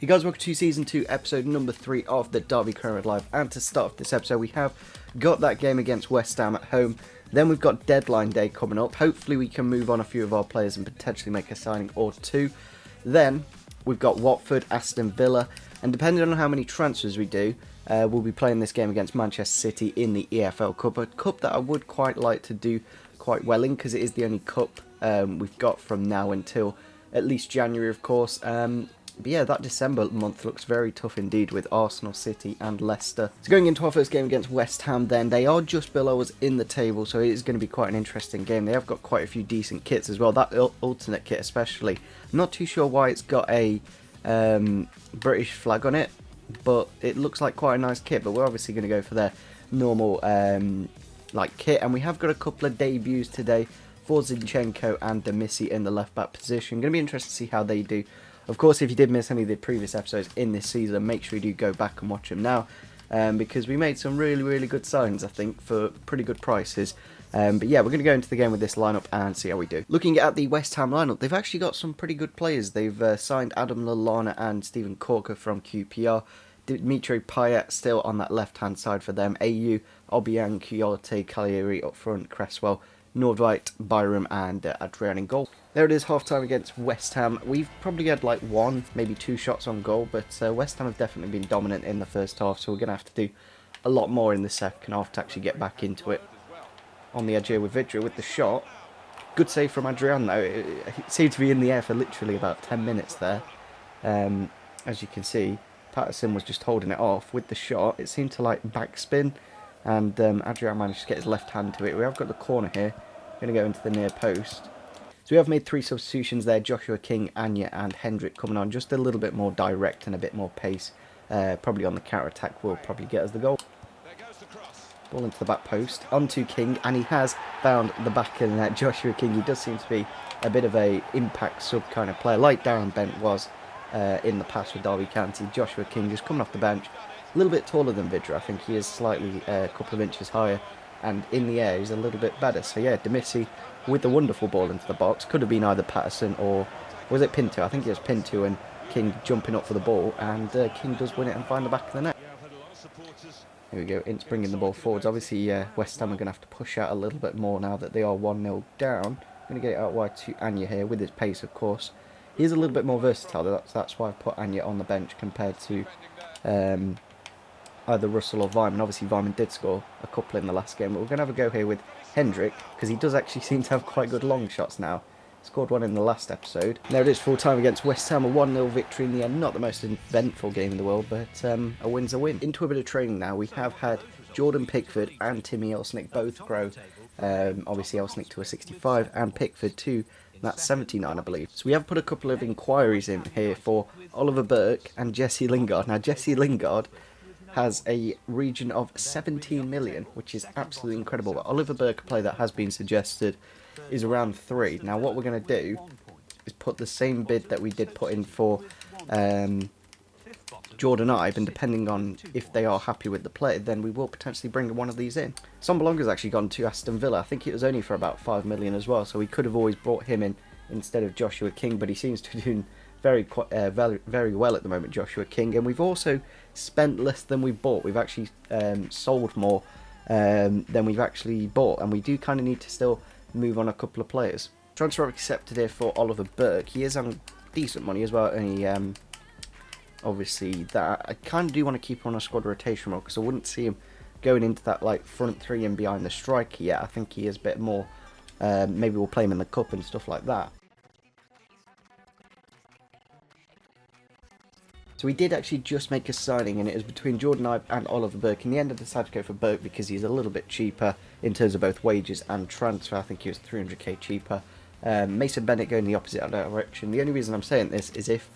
Hey guys, welcome to Season 2, Episode number 3 of the Derby Crowd Live. And to start off this episode, we have got that game against West Ham at home. Then we've got deadline day coming up. Hopefully we can move on a few of our players and potentially make a signing or two. Then we've got Watford, Aston Villa. And depending on how many transfers we do, we'll be playing this game against Manchester City in the EFL Cup. A cup that I would quite like to do quite well in, because it is the only cup we've got from now until at least January, of course. But yeah, that December month looks very tough indeed with Arsenal, City and Leicester. So going into our first game against West Ham then, they are just below us in the table, so it is going to be quite an interesting game. They have got quite a few decent kits as well, that alternate kit especially. I'm not too sure why it's got a British flag on it, but it looks like quite a nice kit, but we're obviously going to go for their normal like kit. And we have got a couple of debuts today for Zinchenko and Demisi in the left back position. Going to be interested to see how they do. Of course, if you did miss any of the previous episodes in this season, make sure you do go back and watch them now, because we made some really good signings, I think, for pretty good prices. But yeah, we're going to go into the game with this lineup and see how we do. Looking at the West Ham lineup, they've actually got some pretty good players. They've signed Adam Lallana and Steven Corker from QPR. Dimitri Payet still on that left-hand side for them. AU, Obiang, Kyoto, Cagliari up front, Cresswell, Nordwijk, Byram and Adrian in goal. There it is, half-time against West Ham. We've probably had like one, maybe two shots on goal, but West Ham have definitely been dominant in the first half, so we're going to have to do a lot more in the second half to actually get back into it. On the edge here with Vidra with the shot. Good save from Adrian though. It seemed to be in the air for literally about 10 minutes there. As you can see, Patterson was just holding it off with the shot. It seemed to like backspin, and Adrian managed to get his left hand to it. We have got the corner here. Going to go into the near post. So we have made three substitutions there. Joshua King, Anya and Hendrick coming on. Just a little bit more direct and a bit more pace. Probably on the counter-attack will probably get us the goal. Ball into the back post. Onto King, and he has found the back in Joshua King. He does seem to be a bit of a impact sub kind of player, like Darren Bent was in the past with Derby County. Joshua King just coming off the bench. A little bit taller than Vidra. I think he is slightly a couple of inches higher. And in the air, he's a little bit better. So yeah, Demisi with the wonderful ball into the box. Could have been either Patterson or was it Pinto? I think it was Pinto, and King jumping up for the ball, and King does win it and find the back of the net. Here we go, Ince bringing the ball forwards. Obviously West Ham are going to have to push out a little bit more now that they are 1-0 down. Going to get it out wide to Anya here with his pace, of course. He is a little bit more versatile. That's why I've put Anya on the bench compared to either Russell or Vyman. Obviously Vyman did score a couple in the last game, but we're going to have a go here with Hendrick, because he does actually seem to have quite good long shots now. Scored one in the last episode. There it is, full time against West Ham, a 1-0 victory in the end. Not the most eventful game in the world, but a win's a win. Into a bit of training now. We have had Jordan Pickford and Timmy Elsnick both grow. Obviously Elsnick to a 65 and Pickford to that's 79, I believe. So we have put a couple of inquiries in here for Oliver Burke and Jesse Lingard. Now Jesse Lingard has a region of 17 million, which is absolutely incredible. But Oliver Burke, a player that has been suggested, is around 3. Now what we're going to do is put the same bid that we did put in for Jordan Ibe, and depending on if they are happy with the player, then we will potentially bring one of these in. Sombolonga's actually gone to Aston Villa. I think it was only for about 5 million as well, so we could have always brought him in instead of Joshua King, but he seems to be doing very well at the moment, Joshua King. And we've also spent less than we bought. We've actually sold more than we've actually bought, and we do kind of need to still move on a couple of players. Transfer accepted here for Oliver Burke. He is on decent money as well, and obviously that I kind of do want to keep him on a squad rotation role, because I wouldn't see him going into that like front three and behind the striker yet. I think he is a bit more, maybe we'll play him in the cup and stuff like that. So we did actually just make a signing, and it was between Jordan Ibe and Oliver Burke. In the end, I decided to go for Burke because he's a little bit cheaper in terms of both wages and transfer. I think he was 300k cheaper. Mason Bennett going the opposite direction. The only reason I'm saying this is if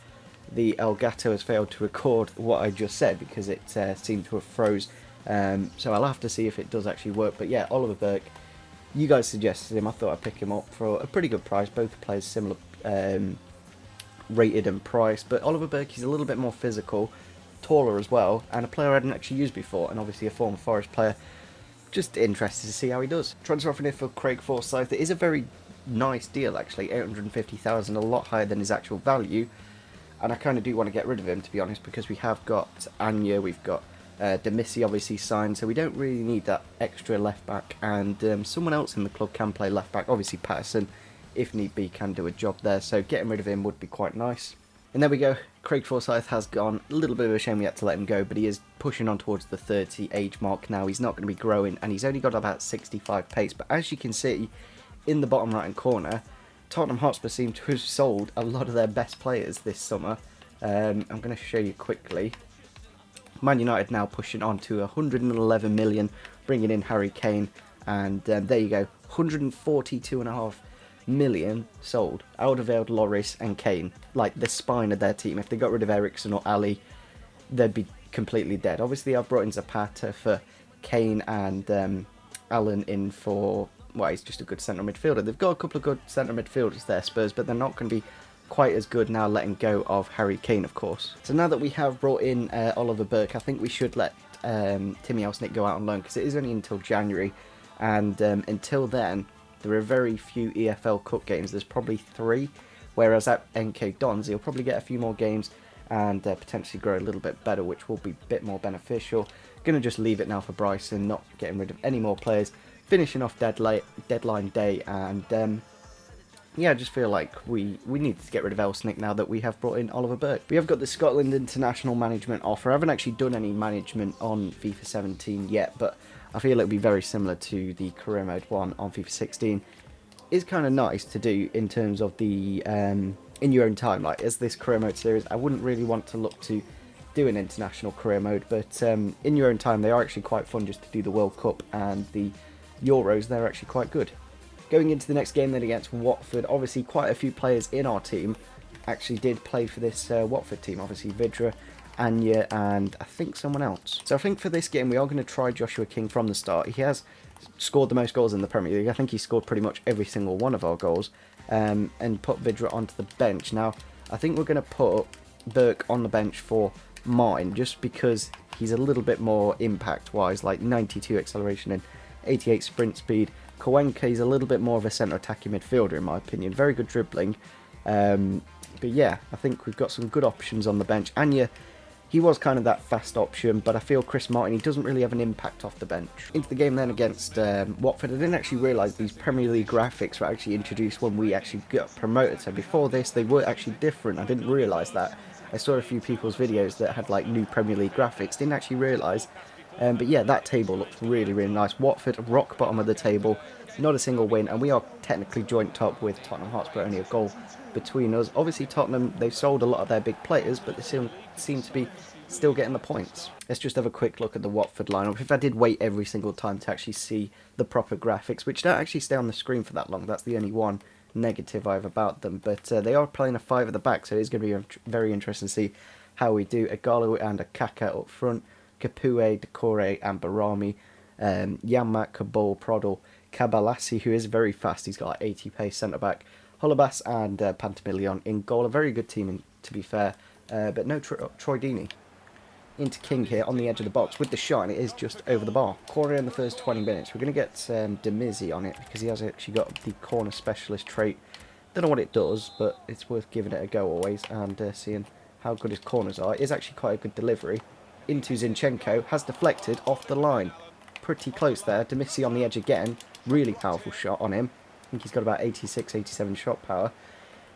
the Elgato has failed to record what I just said, because it seemed to have froze. So I'll have to see if it does actually work. But yeah, Oliver Burke, you guys suggested him. I thought I'd pick him up for a pretty good price. Both players similar rated and priced, but Oliver Burke is a little bit more physical, taller as well, and a player I hadn't actually used before, and obviously a former Forest player. Just interested to see how he does. Transfer offer for Craig Forsyth. It is a very nice deal actually, 850,000, a lot higher than his actual value. and I kind of do want to get rid of him, to be honest, because we have got Anya, we've got Demissy obviously signed, so we don't really need that extra left back, and someone else in the club can play left back. Obviously Patterson, if need be, can do a job there, so getting rid of him would be quite nice. And there we go, Craig Forsyth has gone. A little bit of a shame we had to let him go, but he is pushing on towards the 30 age mark now. He's not going to be growing, and he's only got about 65 pace, but as you can see in the bottom right hand corner, Tottenham Hotspur seem to have sold a lot of their best players this summer. I'm going to show you quickly. Man United now pushing on to 111 million, bringing in Harry Kane, and there you go, 142.5 million sold. Alderweireld, Lloris and Kane, like the spine of their team. If they got rid of Eriksen or Ali, they'd be completely dead. Obviously I've brought in Zapata for Kane, and Allen in for, well, he's just a good centre midfielder. They've got a couple of good centre midfielders there, Spurs, but they're not going to be quite as good now, letting go of Harry Kane, of course. So now that we have brought in Oliver Burke, I think we should let Timmy Elsnick go out on loan, because it is only until January, and until then there are very few EFL Cup games. There's probably 3, whereas at NK Dons he'll probably get a few more games and potentially grow a little bit better, which will be a bit more beneficial. Gonna just leave it now for Bryson, not getting rid of any more players, finishing off deadline day, and yeah, I just feel like we need to get rid of Elsnick now that we have brought in Oliver Burke. We have got the Scotland International Management offer. I haven't actually done any management on FIFA 17 yet, but I feel it would be very similar to the career mode one on FIFA 16. It's kind of nice to do in terms of the in your own time. Like, as this career mode series, I wouldn't really want to look to do an international career mode, but in your own time they are actually quite fun, just to do the World Cup and the Euros. They're actually quite good. Going into the next game then against Watford, obviously quite a few players in our team actually did play for this Watford team. Obviously Vidra, Anya, and I think someone else. So I think for this game we are going to try Joshua King from the start. He has scored the most goals in the Premier League. I think he scored pretty much every single one of our goals, and put Vidra onto the bench. Now I think we're going to put Burke on the bench for mine, just because he's a little bit more impact wise, like 92 acceleration and 88 sprint speed. Kowenka is a little bit more of a centre attacking midfielder in my opinion. Very good dribbling. But yeah, I think we've got some good options on the bench. Anya, he was kind of that fast option, but I feel Chris Martin, he doesn't really have an impact off the bench. Into the game then against Watford, I didn't actually realise these Premier League graphics were actually introduced when we actually got promoted. So before this, they were actually different. I didn't realise that. I saw a few people's videos that had like new Premier League graphics, didn't actually realise. But yeah, that table looks really, really nice. Watford, rock bottom of the table, not a single win, and we are technically joint top with Tottenham Hotspur, only a goal between us. Obviously Tottenham, they've sold a lot of their big players, but they seem to be still getting the points. Let's just have a quick look at the Watford lineup. If I did wait every single time to actually see the proper graphics, which don't actually stay on the screen for that long, that's the only one negative I have about them, but they are playing a 5 at the back, so it is going to be very interesting to see how we do. Igalo and Akaka up front, Kapue, Decore and Barami, Yanmak, Kabul, Prodl, Kabalasi, who is very fast, he's got like 80 pace centre-back, Holobas and Pantamillion in goal. A very good team, to be fair, but no Troy Deeney. Into King here on the edge of the box with the shot, and it is just over the bar. Corner in the first 20 minutes. We're going to get Demizzi on it, because he has actually got the corner specialist trait. Don't know what it does, but it's worth giving it a go always, and seeing how good his corners are. It is actually quite a good delivery. Into Zinchenko, has deflected off the line. Pretty close there. Demizzi on the edge again. Really powerful shot on him. I think he's got about 86, 87 shot power.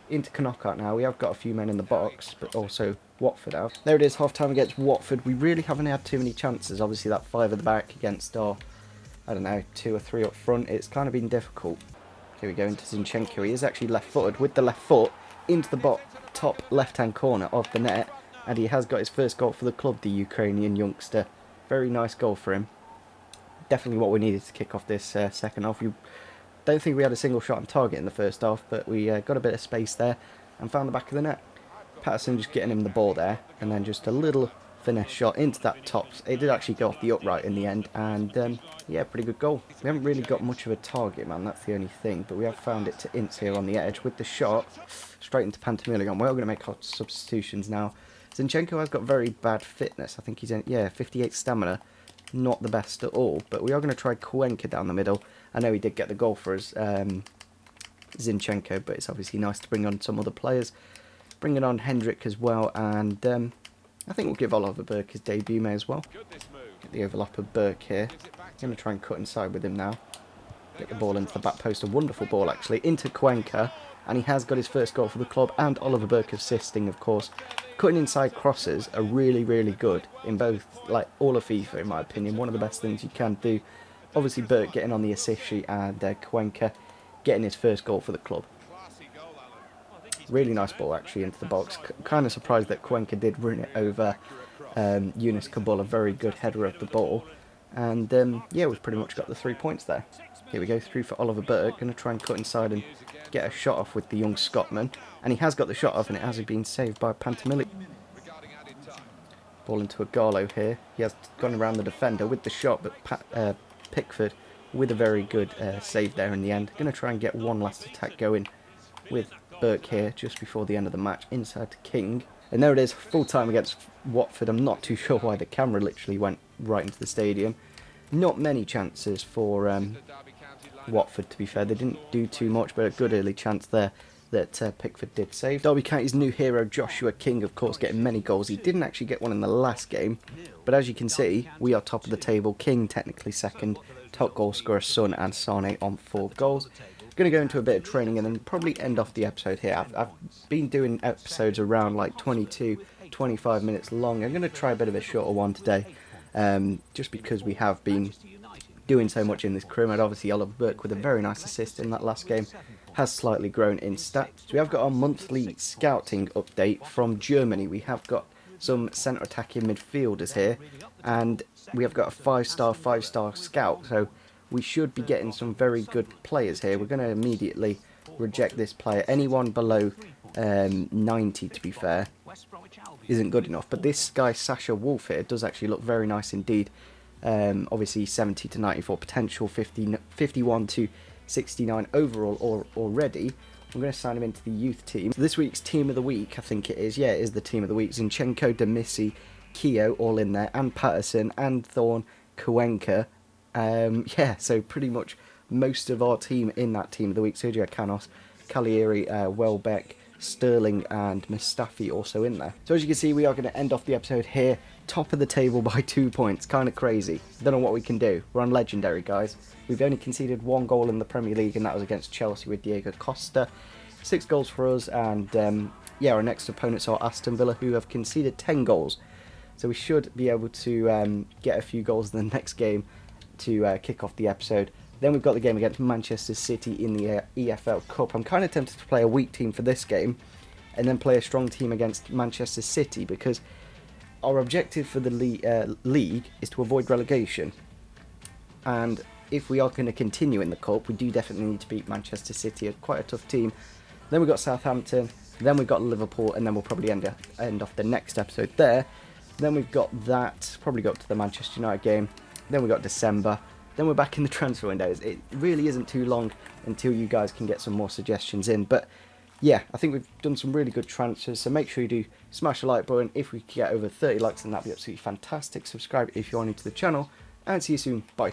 Into Knockout now. We have got a few men in the box, but also Watford out. There it is, half-time against Watford. We really haven't had too many chances. Obviously that 5 at the back against our, I don't know, 2 or 3 up front. It's kind of been difficult. Here we go into Zinchenko. He is actually left-footed with the left foot into the top left-hand corner of the net. And he has got his first goal for the club, the Ukrainian youngster. Very nice goal for him. Definitely what we needed to kick off this second half. We don't think we had a single shot on target in the first half, but we got a bit of space there and found the back of the net. Patterson just getting him the ball there, and then just a little finesse shot into that top. It did actually go off the upright in the end, and yeah, pretty good goal. We haven't really got much of a target man, that's the only thing, but we have found it to Ince here on the edge with the shot straight into Pantamillion. We're all going to make hot substitutions now. Zinchenko has got very bad fitness. I think he's in, yeah, 58 stamina. Not the best at all, but we are going to try Kowenka down the middle. I know he did get the goal for us, Zinchenko, but it's obviously nice to bring on some other players. bringing on Hendrick as well, and I think we'll give Oliver Burke his debut, may as well. Get the overlap of Burke here. Going to try and cut inside with him now. Get the ball into the back post, a wonderful ball actually, into Cuenca, and he has got his first goal for the club, and Oliver Burke assisting, of course. Cutting inside crosses are really, really good in both, like, all of FIFA, in my opinion. One of the best things you can do. Obviously, Burke getting on the assist sheet, and Cuenca getting his first goal for the club. Really nice ball, actually, into the box. Kind of surprised that Cuenca did run it over Yunus Kabul, a very good header of the ball. And, yeah, we've pretty much got the 3 points there. Here we go, through for Oliver Burke. Going to try and cut inside and get a shot off with the young Scotsman. And he has got the shot off, and it has been saved by Pantamili. Ball into Agallo here. He has gone around the defender with the shot, but Pickford with a very good save there in the end. Going to try and get one last attack going with Burke here just before the end of the match. Inside to King. And there it is, full time against Watford. I'm not too sure why the camera literally went right into the stadium. Not many chances for Watford, to be fair. They didn't do too much, but a good early chance there that Pickford did save. Derby County's new hero, Joshua King, of course, getting many goals. He didn't actually get one in the last game, but as you can see, we are top of the table. King technically second, top goal scorer Son and Sane on 4 goals. Going to go into a bit of training and then probably end off the episode here. I've been doing episodes around like 22, 25 minutes long. I'm going to try a bit of a shorter one today, just because we have been doing so much in this crew. And obviously Oliver Burke with a very nice assist in that last game has slightly grown in stats. So we have got our monthly scouting update from Germany. We have got some centre attacking midfielders here, and we have got a 5-star scout, so we should be getting some very good players here. We're going to immediately reject this player. Anyone below 90, to be fair, isn't good enough. But this guy, Sasha Wolf here, does actually look very nice indeed. Obviously 70 to 94 potential, 51 to 69 overall already. I'm going to sign him into the youth team. So this week's team of the week, I think it is. Yeah, it is the team of the week. Zinchenko, Demisi, Keogh all in there, and Patterson, and Thorne, Cuenca. Yeah, so pretty much most of our team in that team of the week. Sergio Canos, Cagliari, Welbeck, Sterling and Mustafi also in there. So as you can see, we are going to end off the episode here, top of the table by 2 points. Kind of crazy. Don't know what we can do. We're on legendary, guys. We've only conceded 1 goal in the Premier League, and that was against Chelsea with Diego Costa. 6 goals for us, and yeah, our next opponents are Aston Villa, who have conceded 10 goals. So we should be able to get a few goals in the next game to kick off the episode. Then we've got the game against Manchester City in the EFL Cup. I'm kind of tempted to play a weak team for this game and then play a strong team against Manchester City, because our objective for the league is to avoid relegation. And if we are going to continue in the Cup, we do definitely need to beat Manchester City, quite a tough team. Then we've got Southampton, then we've got Liverpool, and then we'll probably end off the next episode there. Then we've got that, probably got to the Manchester United game. Then we've got December. Then we're back in the transfer windows. It really isn't too long until you guys can get some more suggestions in. But yeah, I think we've done some really good transfers. So make sure you do smash the like button. If we can get over 30 likes, then that'd be absolutely fantastic. Subscribe if you're new to the channel. And see you soon. Bye.